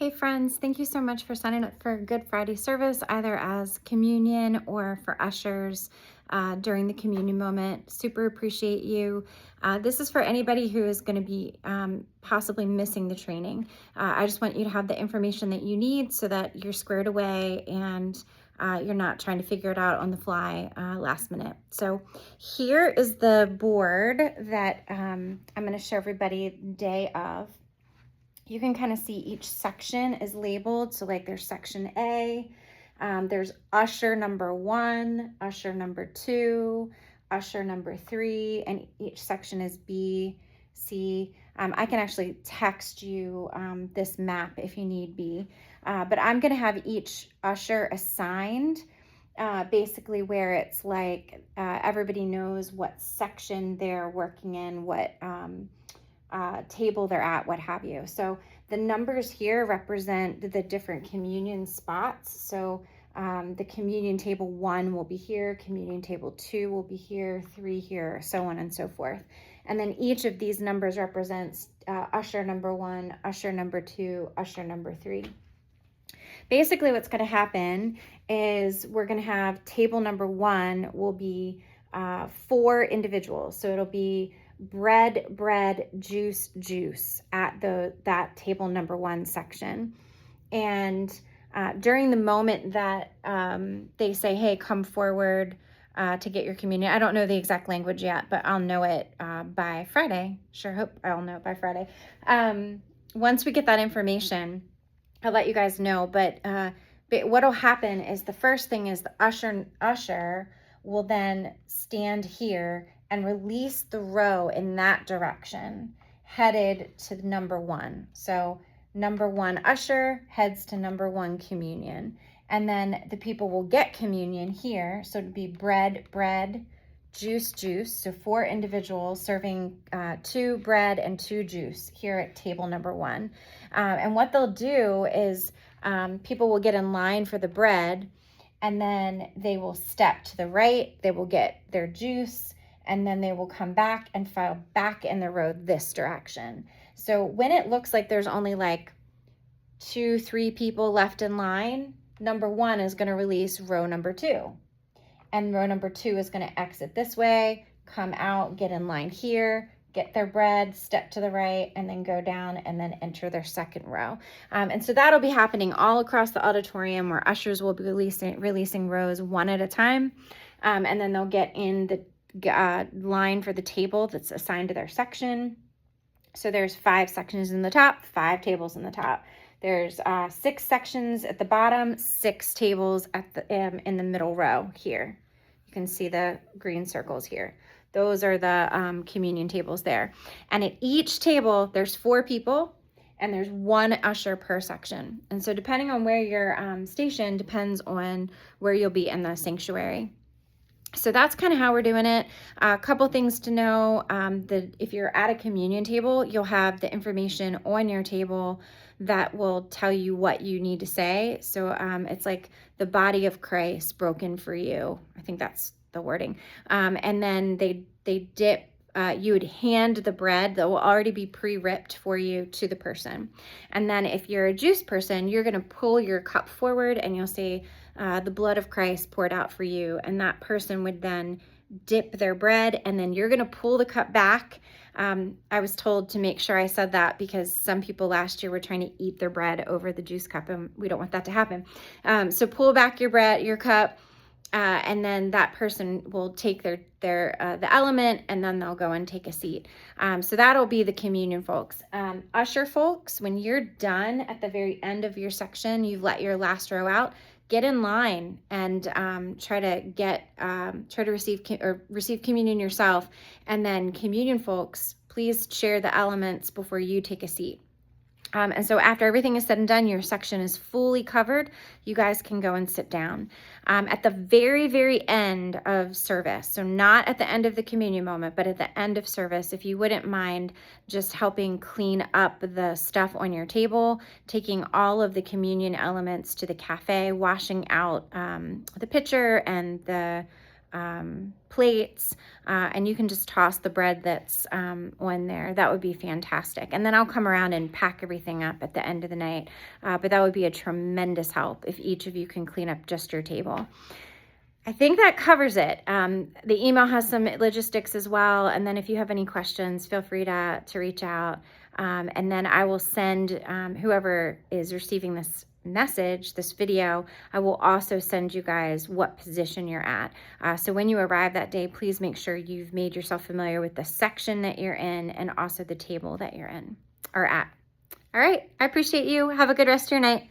Hey friends, thank you so much for signing up for Good Friday service, either as communion or for ushers during the communion moment. Super appreciate you. This is for anybody who is going to be possibly missing the training. I just want you to have the information that you need so that you're squared away and you're not trying to figure it out on the fly last minute. So here is the board that I'm going to show everybody day of. You can kind of see each section is labeled. So like there's section A, there's usher number 1, usher number 2, usher number 3, and each section is B, C. I can actually text you this map if you need be, but I'm going to have each usher assigned basically where it's like everybody knows what section they're working in, what table they're at, what have you. So the numbers here represent the different communion spots. So the communion table 1 will be here, communion table 2 will be here, 3 here, so on and so forth. And then each of these numbers represents usher number 1, usher number 2, usher number 3. Basically what's going to happen is we're going to have table number 1 will be 4 individuals. So it'll be bread, juice at that table number 1 section. And during the moment that they say, hey, come forward to get your communion. I don't know the exact language yet, but I'll know it by Friday. Sure hope I'll know it by Friday. Once we get that information, I'll let you guys know. But what'll happen is the first thing is the usher will then stand here and release the row in that direction, headed to number 1. So number 1 usher heads to number 1 communion. And then the people will get communion here. So it'd be bread, juice. So 4 individuals serving 2 bread and 2 juice here at table number 1. And what they'll do is people will get in line for the bread, and then they will step to the right. They will get their juice, and then they will come back and file back in the row this direction. So when it looks like there's only like 2-3 people left in line, number 1 is going to release row number 2. And row number 2 is going to exit this way, come out, get in line here, get their bread, step to the right, and then go down and then enter their second row. And so that'll be happening all across the auditorium, where ushers will be releasing rows one at a time. And then they'll get in the line for the table that's assigned to their section. So there's 5 sections in the top, 5 tables in the top. There's 6 sections at the bottom, 6 tables at the in the middle row here. You can see the green circles here. Those are the communion tables there. And at each table, there's 4 people, and there's 1 usher per section. And so depending on where you're stationed depends on where you'll be in the sanctuary. So that's kind of how we're doing it. A couple things to know, that if you're at a communion table, you'll have the information on your table that will tell you what you need to say. So it's like the body of Christ broken for you. I think that's the wording. And then they dip, you would hand the bread that will already be pre-ripped for you to the person. And then if you're a juice person, you're going to pull your cup forward and you'll say, the blood of Christ poured out for you. And that person would then dip their bread, and then you're going to pull the cup back. I was told to make sure I said that because some people last year were trying to eat their bread over the juice cup, and we don't want that to happen. So pull back your cup, and then that person will take the element, and then they'll go and take a seat. So that'll be the communion folks. Usher folks, when you're done at the very end of your section, you've let your last row out, get in line and try to receive communion yourself. And then communion folks, please share the elements before you take a seat. And so after everything is said and done, your section is fully covered. You guys can go and sit down. At the very, very end of service, so not at the end of the communion moment, but at the end of service, if you wouldn't mind just helping clean up the stuff on your table, taking all of the communion elements to the cafe, washing out the pitcher and the plates, and you can just toss the bread that's on there. That would be fantastic. And then I'll come around and pack everything up at the end of the night. But that would be a tremendous help if each of you can clean up just your table. I think that covers it. The email has some logistics as well. And then if you have any questions, feel free to reach out. And then I will send whoever is receiving this message, this video, I will also send you guys what position you're at. So when you arrive that day, please make sure you've made yourself familiar with the section that you're in and also the table that you're in or at. All right. I appreciate you. Have a good rest of your night.